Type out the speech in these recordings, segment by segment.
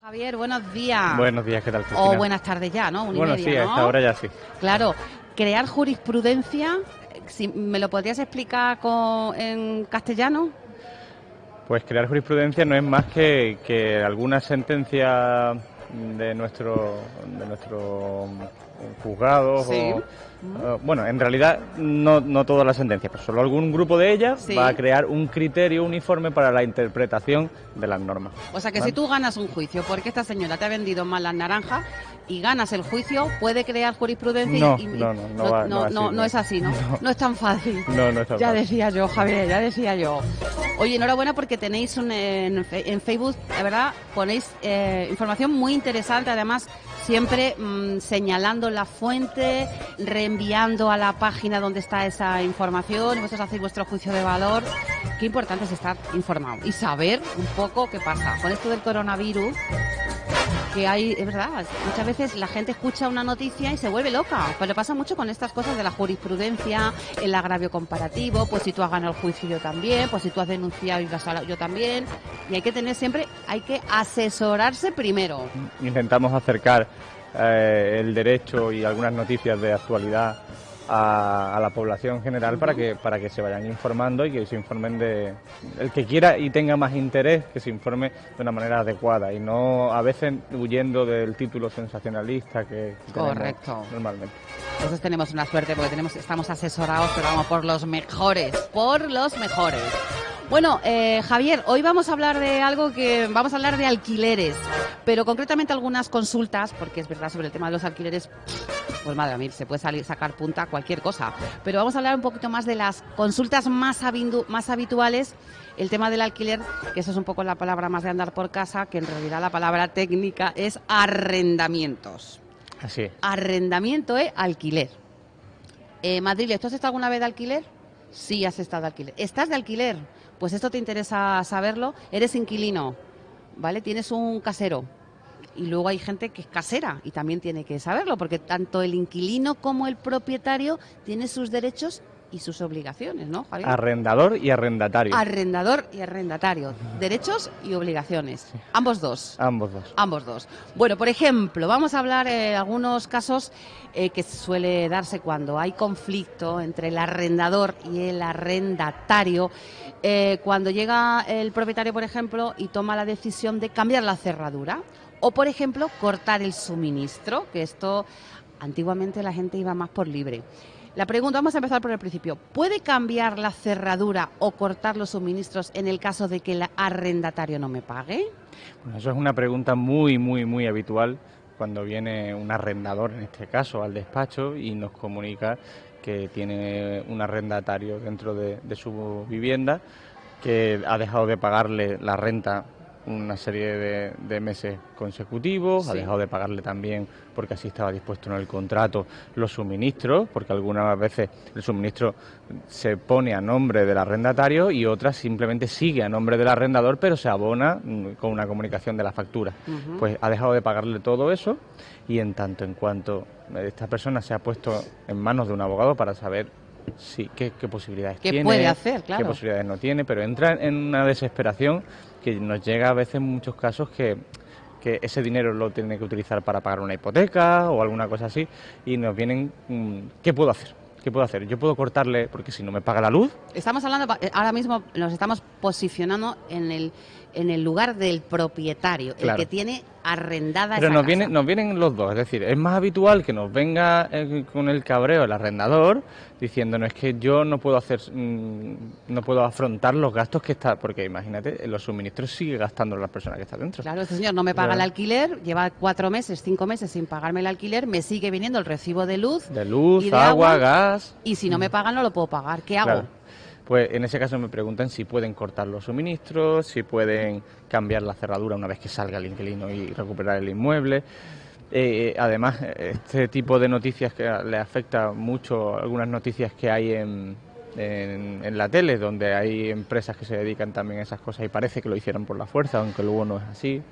Javier, buenos días. Buenos días, ¿qué tal, Cristina? O buenas tardes ya, ¿no? Bueno, sí, a esta hora ya sí. Claro, crear jurisprudencia, si ¿me lo podrías explicar en castellano? Pues crear jurisprudencia no es más que alguna sentencia de nuestro juzgados Sí. bueno, en realidad no todas las sentencias, pero solo algún grupo de ellas Sí. va a crear un criterio uniforme para la interpretación de las normas. O sea que ¿Vale? si tú ganas un juicio porque esta señora te ha vendido mal las naranjas y ganas el juicio, puede crear jurisprudencia No, y no es así, ¿no? No es tan fácil. No es tan Ya fácil. decía yo, Javier, ya decía yo. Oye, enhorabuena porque tenéis en Facebook, la verdad, ponéis información muy interesante, además siempre señalando la fuente, reenviando a la página donde está esa información, y vosotros hacéis vuestro juicio de valor. Qué importante es estar informado y saber un poco qué pasa. Con esto del coronavirus, que hay, es verdad, muchas veces la gente escucha una noticia y se vuelve loca, pero pasa mucho con estas cosas de la jurisprudencia, el agravio comparativo, pues si tú has ganado el juicio yo también, pues si tú has denunciado y vas a yo también, y hay que tener siempre, hay que asesorarse primero. Intentamos acercar el derecho y algunas noticias de actualidad a la población general para que se vayan informando y que se informen el que quiera y tenga más interés, que se informe de una manera adecuada y no a veces huyendo del título sensacionalista que tenemos Correcto. normalmente. Entonces tenemos una suerte porque estamos asesorados, pero vamos por los mejores, por los mejores. Bueno, Javier, hoy vamos a hablar de vamos a hablar de alquileres, pero concretamente algunas consultas, porque es verdad, sobre el tema de los alquileres, pues madre mía, se puede sacar punta a cualquier cosa, pero vamos a hablar un poquito más de las consultas más habituales, el tema del alquiler, que eso es un poco la palabra más de andar por casa, que en realidad la palabra técnica es arrendamientos. Así es. Arrendamiento es alquiler. Madrid, ¿tú has estado alguna vez de alquiler? Sí, has estado de alquiler. ¿Estás de alquiler? Pues esto te interesa saberlo. Eres inquilino, ¿vale? Tienes un casero. Y luego hay gente que es casera y también tiene que saberlo, porque tanto el inquilino como el propietario tienen sus derechos y sus obligaciones, ¿no, Javier? Arrendador y arrendatario. Arrendador y arrendatario. Derechos y obligaciones. Sí. Ambos dos. Ambos dos. Ambos dos. Bueno, por ejemplo, vamos a hablar de algunos casos que suele darse cuando hay conflicto entre el arrendador y el arrendatario. Cuando llega el propietario, por ejemplo, y toma la decisión de cambiar la cerradura. O, por ejemplo, cortar el suministro, que esto antiguamente la gente iba más por libre. La pregunta, vamos a empezar por el principio. ¿Puede cambiar la cerradura o cortar los suministros en el caso de que el arrendatario no me pague? Bueno, eso es una pregunta muy habitual cuando viene un arrendador, en este caso, al despacho y nos comunica que tiene un arrendatario dentro de su vivienda que ha dejado de pagarle la renta una serie de meses consecutivos, sí. Ha dejado de pagarle también, porque así estaba dispuesto en el contrato, los suministros, porque algunas veces el suministro se pone a nombre del arrendatario y otras simplemente sigue a nombre del arrendador, pero se abona con una comunicación de la factura. Pues ha dejado de pagarle todo eso y en tanto en cuanto esta persona se ha puesto en manos de un abogado para saber qué posibilidades tiene, ¿qué puede hacer? Claro. Qué posibilidades no tiene, pero entra en una desesperación que nos llega a veces en muchos casos que ese dinero lo tiene que utilizar para pagar una hipoteca o alguna cosa así y nos vienen, ¿qué puedo hacer? ¿Qué puedo hacer? Yo puedo cortarle, porque si no me paga la luz. Estamos hablando, ahora mismo nos estamos posicionando en el lugar del propietario, claro. El que tiene arrendada pero esa casa. Nos vienen los dos, es decir, es más habitual que nos venga con el cabreo el arrendador diciéndonos que yo no puedo no puedo afrontar los gastos que está, porque imagínate, los suministros sigue gastando la persona que está dentro. Claro, este señor no me paga el alquiler, lleva 4 meses, 5 meses sin pagarme el alquiler, me sigue viniendo el recibo de luz. De luz, y de agua, gas. Y si no me pagan no lo puedo pagar, ¿qué hago? Claro. Pues en ese caso me preguntan si pueden cortar los suministros, si pueden cambiar la cerradura una vez que salga el inquilino y recuperar el inmueble. Además, este tipo de noticias que le afecta mucho, algunas noticias que hay en la tele, donde hay empresas que se dedican también a esas cosas y parece que lo hicieran por la fuerza, aunque luego no es así.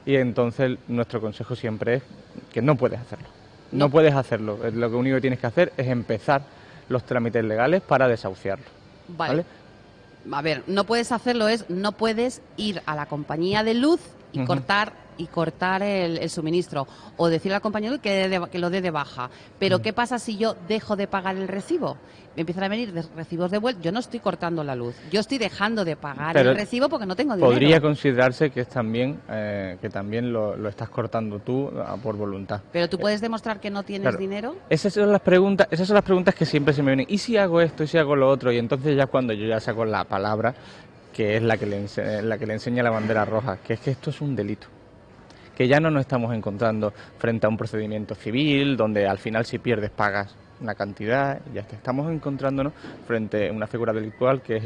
Y entonces nuestro consejo siempre es que no puedes hacerlo. No puedes hacerlo. Lo único que tienes que hacer es empezar los trámites legales para desahuciarlo. ¿Vale? A ver, no puedes hacerlo, no puedes ir a la compañía de luz y cortar y cortar el suministro, o decirle al compañero que lo dé de baja. Pero ¿qué pasa si yo dejo de pagar el recibo? Me empiezan a venir recibos de vuelta. Yo no estoy cortando la luz, yo estoy dejando de pagar el recibo porque no tengo dinero. Podría considerarse que es también que también lo estás cortando tú por voluntad. Pero tú puedes demostrar que no tienes dinero. Esas son las preguntas que siempre se me vienen. ¿Y si hago esto? ¿Y si hago lo otro? Y entonces ya cuando yo ya saco la palabra, que es la que le enseña la bandera roja, que es que esto es un delito. Que ya no nos estamos encontrando frente a un procedimiento civil, donde al final si pierdes pagas una cantidad, ya estamos encontrándonos frente a una figura delictual que es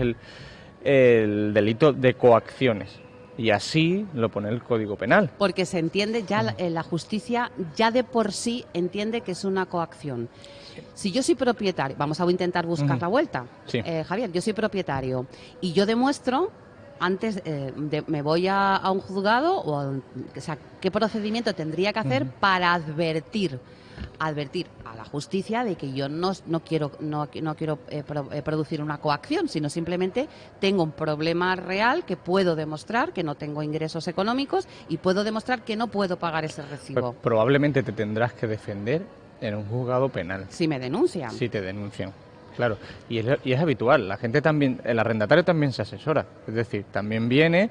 el delito de coacciones. Y así lo pone el Código Penal. Porque se entiende ya, la justicia ya de por sí entiende que es una coacción. Si yo soy propietario, vamos a intentar buscar la vuelta, sí. Javier, yo soy propietario y yo demuestro, antes me voy a un juzgado, o sea, ¿qué procedimiento tendría que hacer para advertir a la justicia de que yo no quiero producir una coacción, sino simplemente tengo un problema real que puedo demostrar, que no tengo ingresos económicos y puedo demostrar que no puedo pagar ese recibo? Pues probablemente te tendrás que defender en un juzgado penal. Si me denuncian. Si te denuncian. Claro, y es habitual, la gente también, el arrendatario también se asesora, es decir, también viene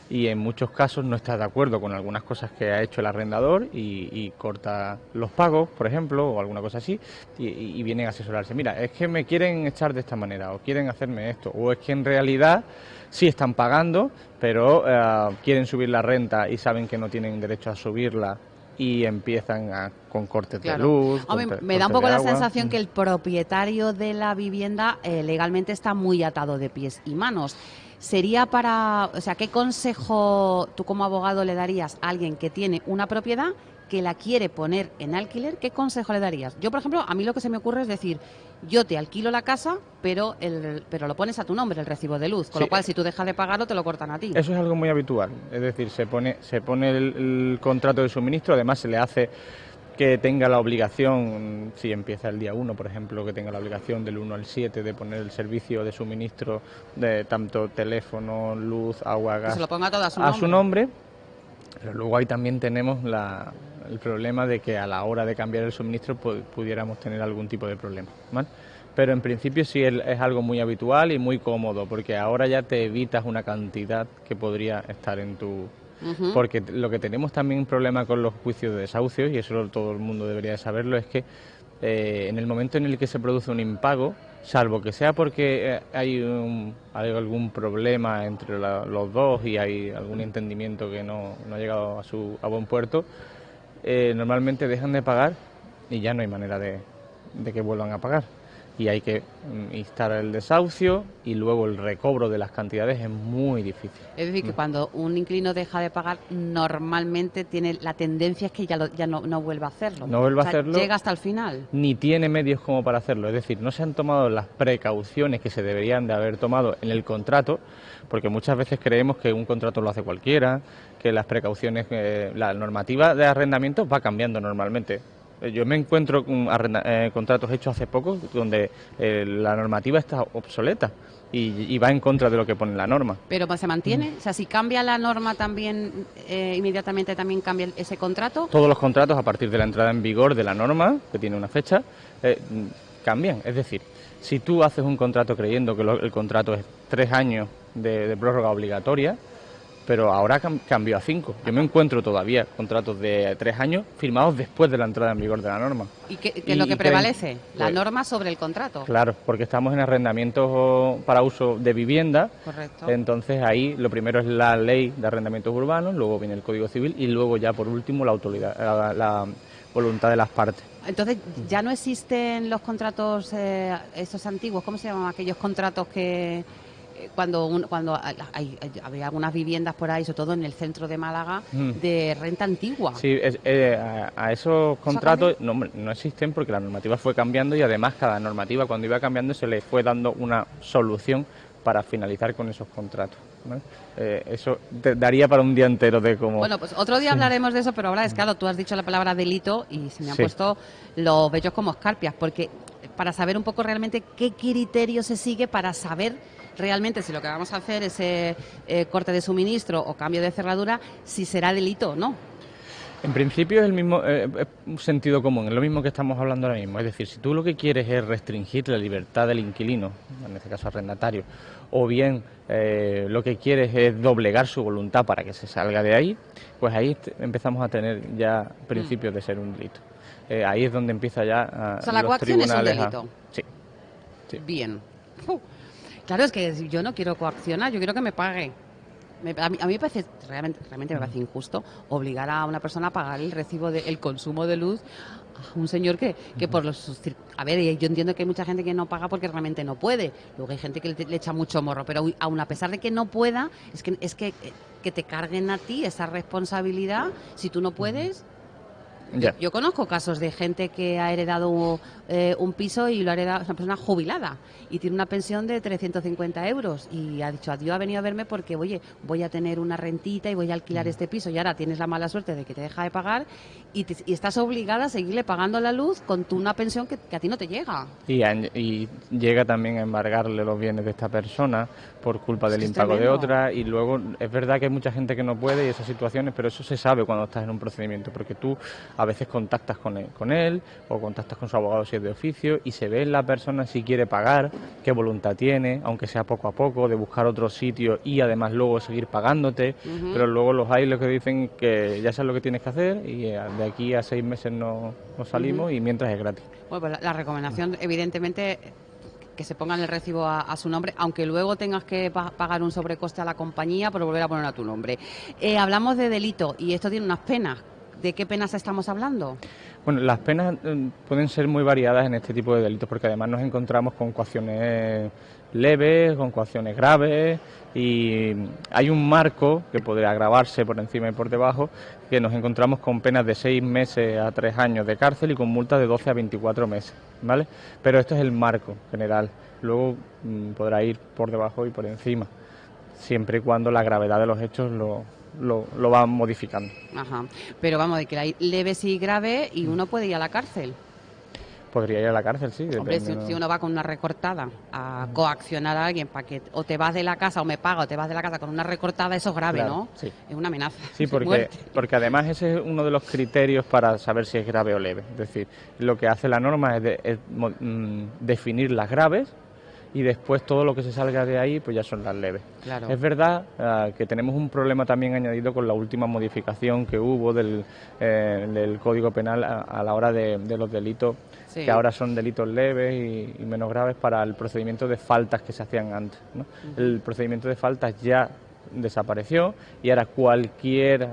y en muchos casos no está de acuerdo con algunas cosas que ha hecho el arrendador y corta los pagos, por ejemplo, o alguna cosa así, y vienen a asesorarse. Mira, es que me quieren echar de esta manera, o quieren hacerme esto, o es que en realidad sí están pagando, pero quieren subir la renta y saben que no tienen derecho a subirla, y empiezan con cortes de luz. Hombre, me da un poco la sensación que el propietario de la vivienda legalmente está muy atado de pies y manos. Sería o sea, ¿qué consejo tú como abogado le darías a alguien que tiene una propiedad que la quiere poner en alquiler? ¿Qué consejo le darías? Yo, por ejemplo, a mí lo que se me ocurre es decir, yo te alquilo la casa, pero lo pones a tu nombre, el recibo de luz, con lo cual si tú dejas de pagarlo te lo cortan a ti. Eso es algo muy habitual, es decir, se pone el contrato de suministro, además se le hace que tenga la obligación, si empieza el día 1, por ejemplo, que tenga la obligación del 1 al 7 de poner el servicio de suministro de tanto teléfono, luz, agua, gas, que se lo ponga todo a su nombre. Pero luego ahí también tenemos el problema de que a la hora de cambiar el suministro pudiéramos tener algún tipo de problema, ¿vale? Pero en principio sí es algo muy habitual y muy cómodo, porque ahora ya te evitas una cantidad que podría estar en tu... Porque lo que tenemos también un problema con los juicios de desahucios, y eso todo el mundo debería de saberlo, es que en el momento en el que se produce un impago, salvo que sea porque hay algún problema entre los dos y hay algún entendimiento que no ha llegado a buen puerto, normalmente dejan de pagar y ya no hay manera de que vuelvan a pagar. Y hay que instar el desahucio y luego el recobro de las cantidades es muy difícil. Es decir, que cuando un inquilino deja de pagar, normalmente tiene la tendencia es que ya no vuelve a hacerlo. No vuelve a hacerlo. Llega hasta el final. Ni tiene medios como para hacerlo. Es decir, no se han tomado las precauciones que se deberían de haber tomado en el contrato, porque muchas veces creemos que un contrato lo hace cualquiera, que las precauciones, la normativa de arrendamiento va cambiando normalmente. Yo me encuentro con contratos hechos hace poco donde la normativa está obsoleta y va en contra de lo que pone la norma. ¿Pero se mantiene? O sea, si cambia la norma también, inmediatamente también cambia ese contrato. Todos los contratos a partir de la entrada en vigor de la norma, que tiene una fecha, cambian. Es decir, si tú haces un contrato creyendo que el contrato es 3 años de prórroga obligatoria, pero ahora cambió a 5. Yo me encuentro todavía contratos de 3 años firmados después de la entrada en vigor de la norma. ¿Y qué es lo que prevalece? La norma sobre el contrato. Claro, porque estamos en arrendamientos para uso de vivienda. Correcto. Entonces ahí lo primero es la ley de arrendamientos urbanos, luego viene el Código Civil y luego ya por último la voluntad de las partes. Entonces, ¿ya no existen los contratos esos antiguos? ¿Cómo se llaman aquellos contratos que cuando había algunas viviendas por ahí, sobre todo en el centro de Málaga, de renta antigua? Sí, a esos contratos no existen porque la normativa fue cambiando y además cada normativa cuando iba cambiando se le fue dando una solución para finalizar con esos contratos, ¿no? Eso te daría para un día entero de cómo... Bueno, pues otro día hablaremos de eso, pero ahora es claro, tú has dicho la palabra delito y se me han puesto los vellos como escarpias, porque para saber un poco realmente qué criterio se sigue para saber realmente si lo que vamos a hacer es corte de suministro o cambio de cerradura, si será delito o no. En principio es el mismo sentido común, es lo mismo que estamos hablando ahora mismo. Es decir, si tú lo que quieres es restringir la libertad del inquilino, en este caso arrendatario, o bien lo que quieres es doblegar su voluntad para que se salga de ahí, pues ahí empezamos a tener ya principios de ser un delito. Ahí es donde empieza ya o sea, la los coacción es un tribunales delito. Sí. Bien. Claro, es que yo no quiero coaccionar, yo quiero que me pague. A mí me parece, realmente me parece injusto obligar a una persona a pagar el recibo del consumo de luz a un señor que por los... A ver, yo entiendo que hay mucha gente que no paga porque realmente no puede. Luego hay gente que le echa mucho morro, pero aún a pesar de que no pueda, es que te carguen a ti esa responsabilidad si tú no puedes... Ya. Yo conozco casos de gente que ha heredado un piso y lo ha heredado, es una persona jubilada y tiene una pensión de 350 euros y ha dicho adiós, ha venido a verme porque, oye, voy a tener una rentita y voy a alquilar este piso y ahora tienes la mala suerte de que te deja de pagar y estás obligada a seguirle pagando la luz con una pensión que a ti no te llega. Y llega también a embargarle los bienes de esta persona por culpa del impago de otra, y luego es verdad que hay mucha gente que no puede y esas situaciones, pero eso se sabe cuando estás en un procedimiento, porque tú a veces contactas con él o contactas con su abogado si es de oficio y se ve en la persona si quiere pagar, qué voluntad tiene, aunque sea poco a poco, de buscar otro sitio y además luego seguir pagándote, pero luego los hay los que dicen que ya sabes lo que tienes que hacer y de aquí a 6 meses no salimos y mientras es gratis. Bueno, pues la recomendación, evidentemente, que se pongan el recibo a su nombre, aunque luego tengas que pagar un sobrecoste a la compañía por volver a poner a tu nombre. Hablamos de delito y esto tiene unas penas. ¿De qué penas estamos hablando? Bueno, las penas pueden ser muy variadas en este tipo de delitos, porque además nos encontramos con coacciones leves, con coacciones graves, y hay un marco que podría agravarse por encima y por debajo, que nos encontramos con penas de 6 meses a 3 años de cárcel y con multas de 12 a 24 meses, ¿vale? Pero esto es el marco general, luego podrá ir por debajo y por encima, siempre y cuando la gravedad de los hechos lo va modificando. Ajá. Pero vamos, de que hay leves y graves y uno puede ir a la cárcel. Podría ir a la cárcel, sí. Hombre, si uno va con una recortada a coaccionar a alguien para que o te vas de la casa o me paga o te vas de la casa con una recortada, eso es grave, claro, ¿no? Sí. Es una amenaza. Sí, porque además ese es uno de los criterios para saber si es grave o leve. Es decir, lo que hace la norma es definir las graves y después todo lo que se salga de ahí pues ya son las leves. Claro. Es verdad que tenemos un problema también añadido con la última modificación que hubo del Código Penal a la hora de los delitos, sí, que ahora son delitos leves y menos graves para el procedimiento de faltas que se hacían antes, ¿no? El procedimiento de faltas ya desapareció y ahora cualquier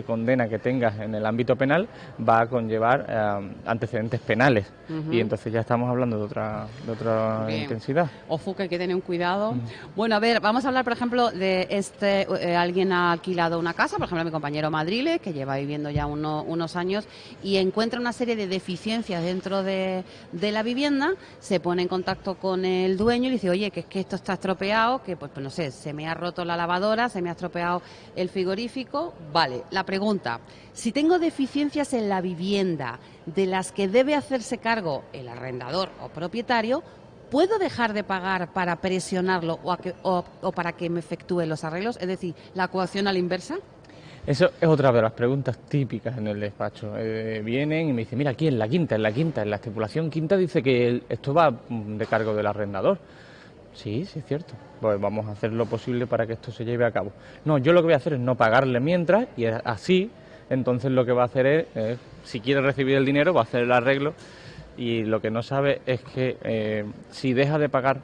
condena que tengas en el ámbito penal va a conllevar antecedentes penales y entonces ya estamos hablando de otra intensidad. Ojo, que hay que tener un cuidado. Bueno, a ver, vamos a hablar, por ejemplo, de alguien ha alquilado una casa, por ejemplo, mi compañero Madriles, que lleva viviendo ya unos años y encuentra una serie de deficiencias dentro de la vivienda, se pone en contacto con el dueño y le dice, oye, que es que esto está estropeado, que pues no sé, se me ha roto la lavadora, se me ha estropeado el frigorífico. Vale, la pregunta, si tengo deficiencias en la vivienda de las que debe hacerse cargo el arrendador o propietario, ¿puedo dejar de pagar para presionarlo o para que me efectúe los arreglos? Es decir, ¿la coacción a la inversa? Eso es otra de las preguntas típicas en el despacho. Vienen y me dicen, mira, aquí en la en la estipulación quinta dice que esto va de cargo del arrendador. Sí, sí es cierto. Pues vamos a hacer lo posible para que esto se lleve a cabo. No, yo lo que voy a hacer es no pagarle mientras y así, entonces lo que va a hacer es si quiere recibir el dinero, va a hacer el arreglo y lo que no sabe es que si deja de pagar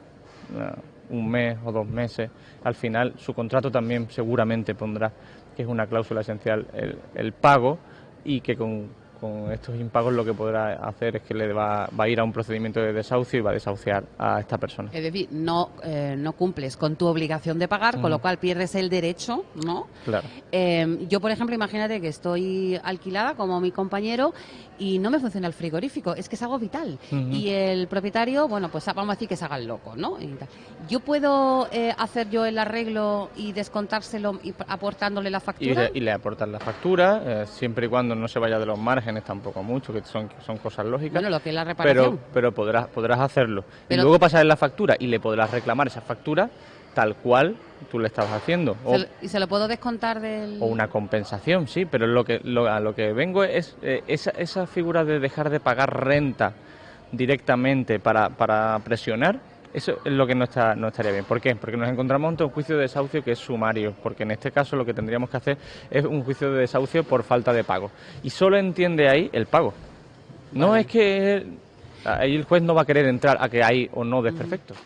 un mes o 2 meses, al final su contrato también seguramente pondrá que es una cláusula esencial el pago y que con estos impagos lo que podrá hacer es que le va a ir a un procedimiento de desahucio y va a desahuciar a esta persona. Es decir, no cumples con tu obligación de pagar, con lo cual pierdes el derecho, ¿no? Claro. Yo, por ejemplo, imagínate que estoy alquilada como mi compañero y no me funciona el frigorífico, es que es algo vital. Y el propietario, bueno, pues vamos a decir que se haga el loco, ¿no? ¿Yo puedo hacer yo el arreglo y descontárselo y aportándole la factura? Y le aportan la factura, siempre y cuando no se vaya de los márgenes tampoco mucho, que son cosas lógicas. Bueno, lo que es la reparación. Pero podrás hacerlo. Y luego pasar en la factura y le podrás reclamar esa factura tal cual tú le estabas haciendo. ¿Y se lo puedo descontar del...? O una compensación, sí, pero a lo que vengo es esa figura de dejar de pagar renta directamente para presionar. Eso es lo que no estaría bien. ¿Por qué? Porque nos encontramos ante un juicio de desahucio que es sumario, porque en este caso lo que tendríamos que hacer es un juicio de desahucio por falta de pago. Y solo entiende ahí el pago. No es que ahí el juez no va a querer entrar a que hay o no desperfectos.